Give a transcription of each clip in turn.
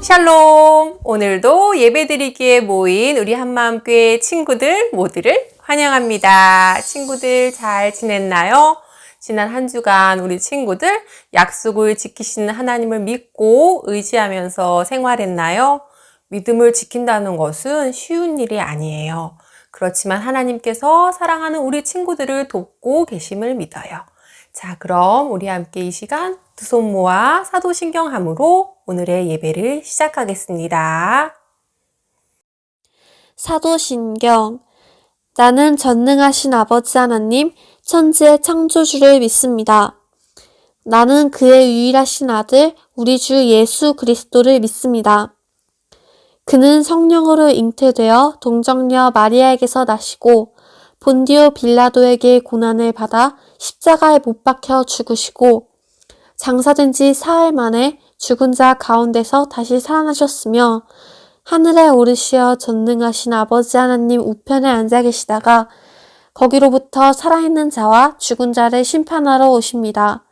샬롬! 오늘도 예배드리기에 모인 우리 한마음교회 친구들 모두를 환영합니다. 친구들 잘 지냈나요? 지난 한 주간 우리 친구들 약속을 지키시는 하나님을 믿고 의지하면서 생활했나요? 믿음을 지킨다는 것은 쉬운 일이 아니에요. 그렇지만 하나님께서 사랑하는 우리 친구들을 돕고 계심을 믿어요. 자, 그럼 우리 함께 이 시간 두 손 모아 사도신경함으로 오늘의 예배를 시작하겠습니다. 사도신경. 나는 전능하신 아버지 하나님, 천지의 창조주를 믿습니다. 나는 그의 유일하신 아들, 우리 주 예수 그리스도를 믿습니다. 그는 성령으로 잉태되어 동정녀 마리아에게서 나시고 본디오 빌라도에게 고난을 받아 십자가에 못 박혀 죽으시고 장사된 지 사흘 만에 죽은 자 가운데서 다시 살아나셨으며 하늘에 오르시어 전능하신 아버지 하나님 우편에 앉아 계시다가 거기로부터 살아있는 자와 죽은 자를 심판하러 오십니다.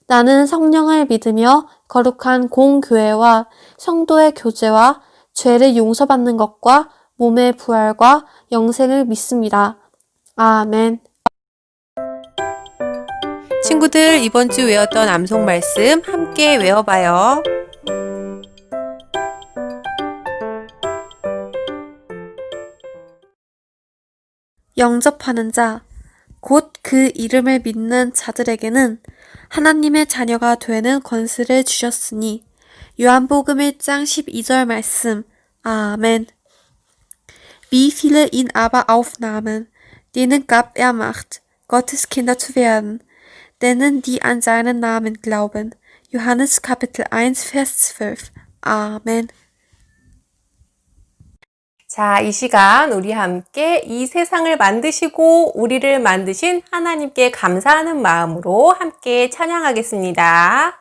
나는 성령을 믿으며 거룩한 공교회와 성도의 교제와 죄를 용서받는 것과 몸의 부활과 영생을 믿습니다. 아멘. 친구들 이번 주 외웠던 암송 말씀 함께 외워봐요. 영접하는 자, 곧 그 이름을 믿는 자들에게는 하나님의 자녀가 되는 권세를 주셨으니 요한복음 1장 12절 말씀. 아멘. Wie viele ihn aber aufnahmen, denen gab er Macht, Gottes Kinder zu werden, denen die an seinen Namen glauben. Johannes Kapitel 1, Vers 12. 아멘. 자, 이 시간 우리 함께 이 세상을 만드시고 우리를 만드신 하나님께 감사하는 마음으로 함께 찬양하겠습니다.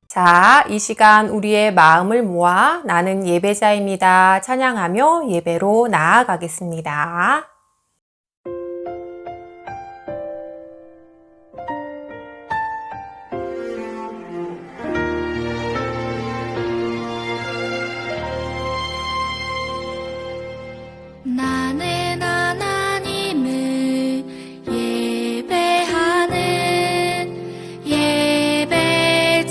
자, 이 시간 우리의 마음을 모아 나는 예배자입니다. 찬양하며 예배로 나아가겠습니다. 나는 하나님을 예배하는 예배자입니다.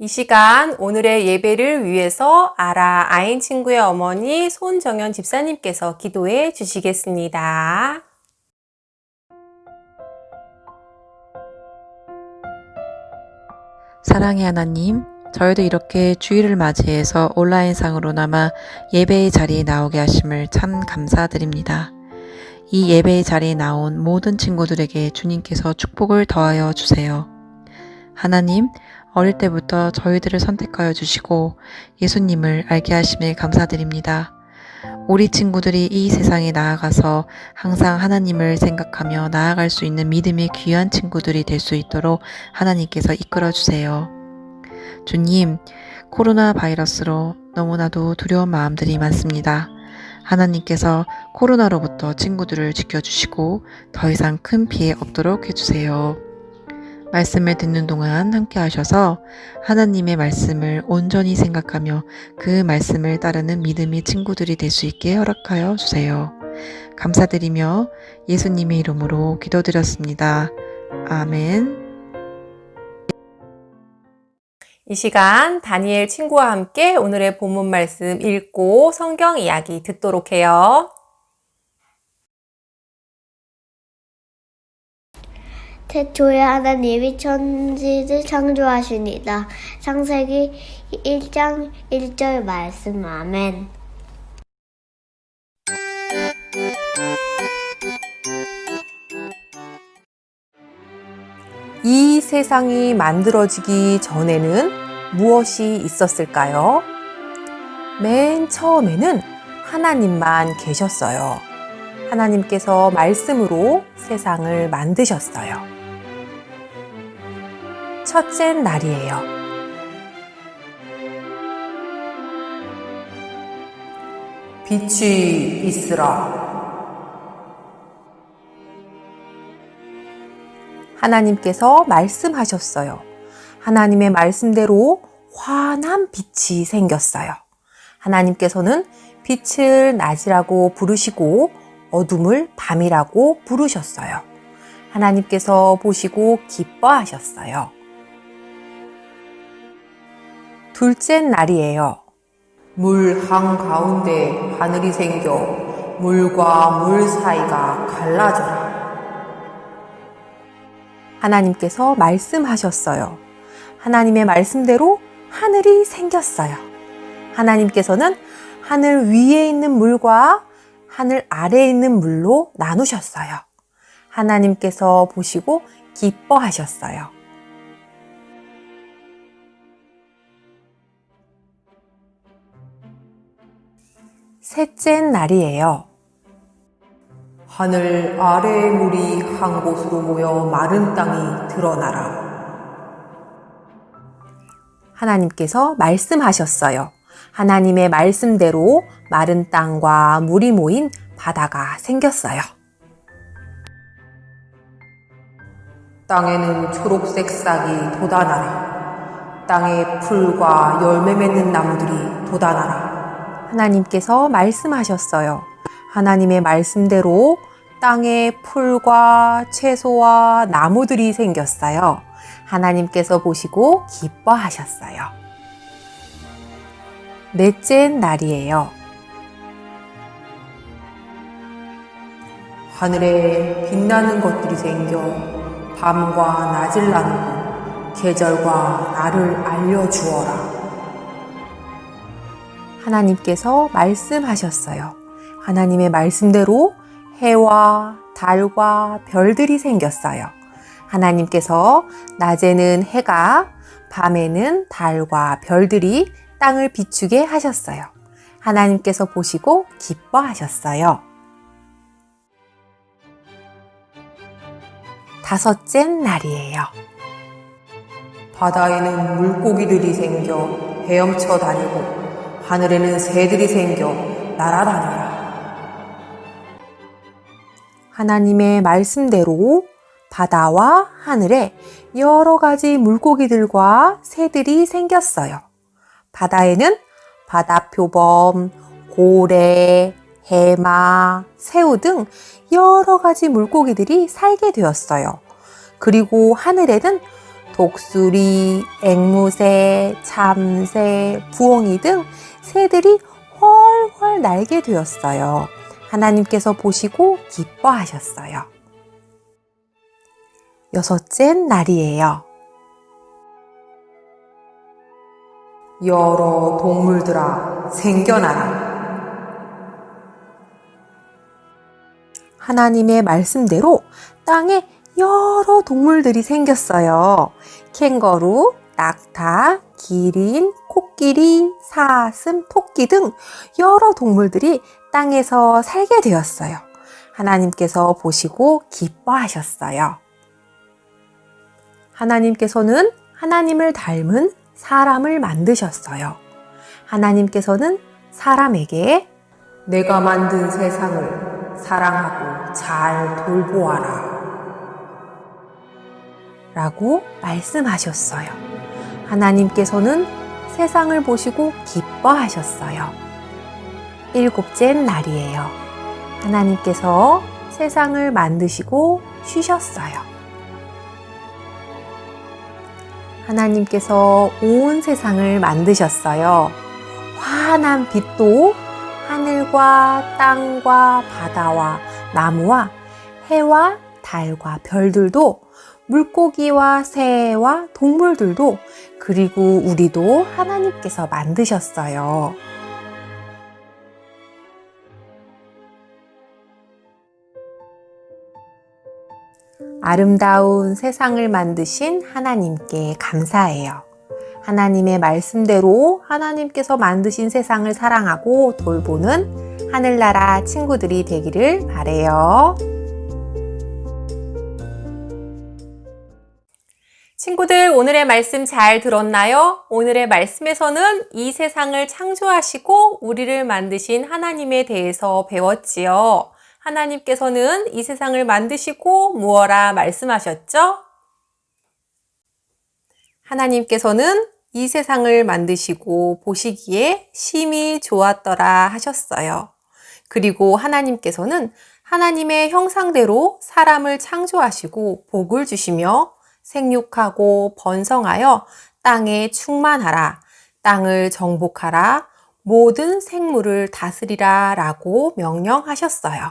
이 시간 오늘의 예배를 위해서 아라 아인 친구의 어머니 손정연 집사님께서 기도해 주시겠습니다. 사랑의 하나님, 저희도 이렇게 주일을 맞이해서 온라인상으로나마 예배의 자리에 나오게 하심을 참 감사드립니다. 이 예배의 자리에 나온 모든 친구들에게 주님께서 축복을 더하여 주세요. 하나님, 어릴 때부터 저희들을 선택하여 주시고 예수님을 알게 하심에 감사드립니다. 우리 친구들이 이 세상에 나아가서 항상 하나님을 생각하며 나아갈 수 있는 믿음의 귀한 친구들이 될 수 있도록 하나님께서 이끌어 주세요. 주님, 코로나 바이러스로 너무나도 두려운 마음들이 많습니다. 하나님께서 코로나로부터 친구들을 지켜주시고 더 이상 큰 피해 없도록 해주세요. 말씀을 듣는 동안 함께 하셔서 하나님의 말씀을 온전히 생각하며 그 말씀을 따르는 믿음의 친구들이 될 수 있게 허락하여 주세요. 감사드리며 예수님의 이름으로 기도드렸습니다. 아멘. 이 시간 다니엘 친구와 함께 오늘의 본문 말씀 읽고 성경 이야기 듣도록 해요. 태초에 하나님이 천지를 창조하시니라. 창세기 1장 1절 말씀. 아멘. 이 세상이 만들어지기 전에는 무엇이 있었을까요? 맨 처음에는 하나님만 계셨어요. 하나님께서 말씀으로 세상을 만드셨어요. 첫째 날이에요. 빛이 있으라. 하나님께서 말씀하셨어요. 하나님의 말씀대로 환한 빛이 생겼어요. 하나님께서는 빛을 낮이라고 부르시고 어둠을 밤이라고 부르셨어요. 하나님께서 보시고 기뻐하셨어요. 둘째 날이에요. 물 한가운데 하늘이 생겨 물과 물 사이가 갈라져라. 하나님께서 말씀하셨어요. 하나님의 말씀대로 하늘이 생겼어요. 하나님께서는 하늘 위에 있는 물과 하늘 아래에 있는 물로 나누셨어요. 하나님께서 보시고 기뻐하셨어요. 셋째 날이에요. 하늘 아래의 물이 한 곳으로 모여 마른 땅이 드러나라. 하나님께서 말씀하셨어요. 하나님의 말씀대로 마른 땅과 물이 모인 바다가 생겼어요. 땅에는 초록색 싹이 돋아나라. 땅에 풀과 열매 맺는 나무들이 돋아나라. 하나님께서 말씀하셨어요. 하나님의 말씀대로 땅에 풀과 채소와 나무들이 생겼어요. 하나님께서 보시고 기뻐하셨어요. 넷째 날이에요. 하늘에 빛나는 것들이 생겨 밤과 낮을 나누고 계절과 날을 알려주어라. 하나님께서 말씀하셨어요. 하나님의 말씀대로 해와 달과 별들이 생겼어요. 하나님께서 낮에는 해가, 밤에는 달과 별들이 땅을 비추게 하셨어요. 하나님께서 보시고 기뻐하셨어요. 다섯째 날이에요. 바다에는 물고기들이 생겨 헤엄쳐 다니고 하늘에는 새들이 생겨 날아다녀라. 하나님의 말씀대로 바다와 하늘에 여러 가지 물고기들과 새들이 생겼어요. 바다에는 바다표범, 고래, 해마, 새우 등 여러 가지 물고기들이 살게 되었어요. 그리고 하늘에는 독수리, 앵무새, 참새, 부엉이 등 새들이 훨훨 날게 되었어요. 하나님께서 보시고 기뻐하셨어요. 6째 날이에요. 여러 동물들아 생겨나라. 하나님의 말씀대로 땅에 여러 동물들이 생겼어요. 캥거루, 낙타, 기린, 코끼리, 사슴, 토끼 등 여러 동물들이 땅에서 살게 되었어요. 하나님께서 보시고 기뻐하셨어요. 하나님께서는 하나님을 닮은 사람을 만드셨어요. 하나님께서는 사람에게 내가 만든 세상을 사랑하고 잘 돌보아라 라고 말씀하셨어요. 하나님께서는 세상을 보시고 기뻐하셨어요. 7째 날이에요. 하나님께서 세상을 만드시고 쉬셨어요. 하나님께서 온 세상을 만드셨어요. 환한 빛도 하늘과 땅과 바다와 나무와 해와 달과 별들도 물고기와 새와 동물들도 그리고 우리도 하나님께서 만드셨어요. 아름다운 세상을 만드신 하나님께 감사해요. 하나님의 말씀대로 하나님께서 만드신 세상을 사랑하고 돌보는 하늘나라 친구들이 되기를 바래요. 친구들, 오늘의 말씀 잘 들었나요? 오늘의 말씀에서는 이 세상을 창조하시고 우리를 만드신 하나님에 대해서 배웠지요. 하나님께서는 이 세상을 만드시고 무엇라 말씀하셨죠? 하나님께서는 이 세상을 만드시고 보시기에 심히 좋았더라 하셨어요. 그리고 하나님께서는 하나님의 형상대로 사람을 창조하시고 복을 주시며 생육하고 번성하여 땅에 충만하라, 땅을 정복하라, 모든 생물을 다스리라 라고 명령하셨어요.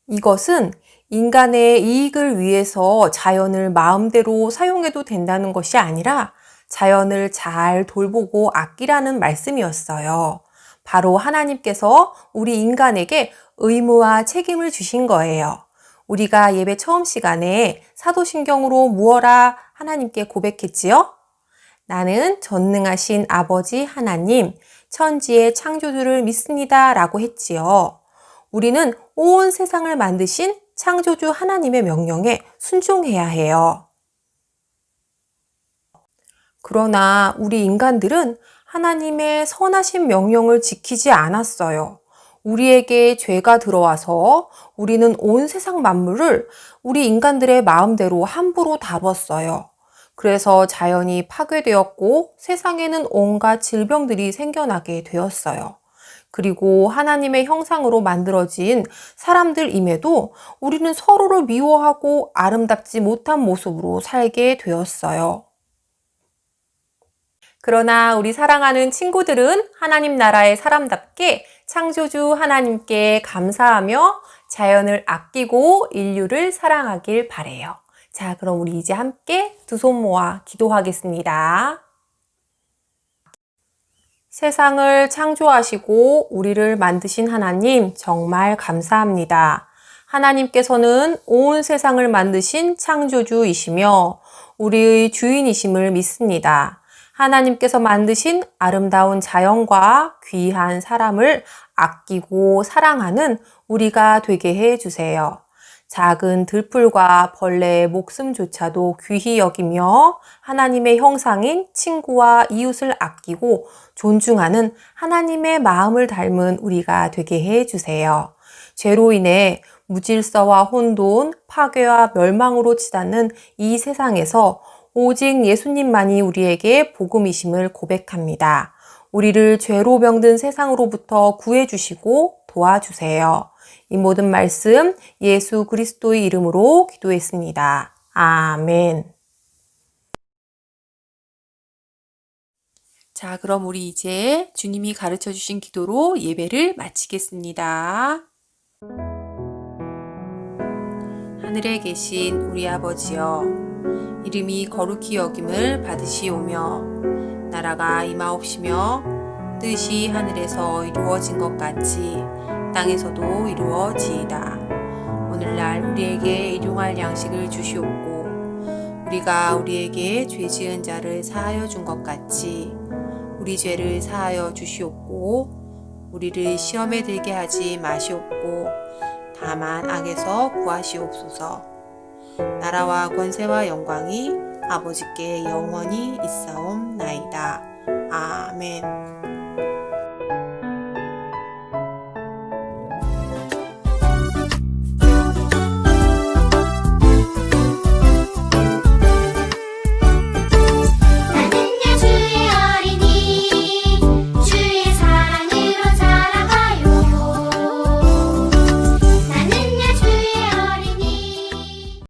이것은 인간의 이익을 위해서 자연을 마음대로 사용해도 된다는 것이 아니라 자연을 잘 돌보고 아끼라는 말씀이었어요. 바로 하나님께서 우리 인간에게 의무와 책임을 주신 거예요. 우리가 예배 처음 시간에 사도신경으로 무엇라 하나님께 고백했지요? 나는 전능하신 아버지 하나님, 천지의 창조주를 믿습니다 라고 했지요. 우리는 온 세상을 만드신 창조주 하나님의 명령에 순종해야 해요. 그러나 우리 인간들은 하나님의 선하신 명령을 지키지 않았어요. 우리에게 죄가 들어와서 우리는 온 세상 만물을 우리 인간들의 마음대로 함부로 다뤘어요. 그래서 자연이 파괴되었고 세상에는 온갖 질병들이 생겨나게 되었어요. 그리고 하나님의 형상으로 만들어진 사람들임에도 우리는 서로를 미워하고 아름답지 못한 모습으로 살게 되었어요. 그러나 우리 사랑하는 친구들은 하나님 나라의 사람답게 창조주 하나님께 감사하며 자연을 아끼고 인류를 사랑하길 바래요. 자, 그럼 우리 이제 함께 두 손 모아 기도하겠습니다. 세상을 창조하시고 우리를 만드신 하나님 정말 감사합니다. 하나님께서는 온 세상을 만드신 창조주이시며 우리의 주인이심을 믿습니다. 하나님께서 만드신 아름다운 자연과 귀한 사람을 아끼고 사랑하는 우리가 되게 해주세요. 작은 들풀과 벌레의 목숨조차도 귀히 여기며 하나님의 형상인 친구와 이웃을 아끼고 존중하는 하나님의 마음을 닮은 우리가 되게 해주세요. 죄로 인해 무질서와 혼돈, 파괴와 멸망으로 치닫는 이 세상에서 오직 예수님만이 우리에게 복음이심을 고백합니다. 우리를 죄로 병든 세상으로부터 구해주시고 도와주세요. 이 모든 말씀 예수 그리스도의 이름으로 기도했습니다. 아멘. 자, 그럼 우리 이제 주님이 가르쳐 주신 기도로 예배를 마치겠습니다. 하늘에 계신 우리 아버지여, 이름이 거룩히 여김을 받으시오며, 나라가 임하옵시며, 뜻이 하늘에서 이루어진 것 같이 땅에서도 이루어지이다. 오늘날 우리에게 일용할 양식을 주시옵고, 우리가 우리에게 죄 지은 자를 사하여 준 것 같이 우리 죄를 사하여 주시옵고, 우리를 시험에 들게 하지 마시옵고, 다만 악에서 구하시옵소서. 나라와 권세와 영광이 아버지께 영원히 있사옵나이다. 아멘.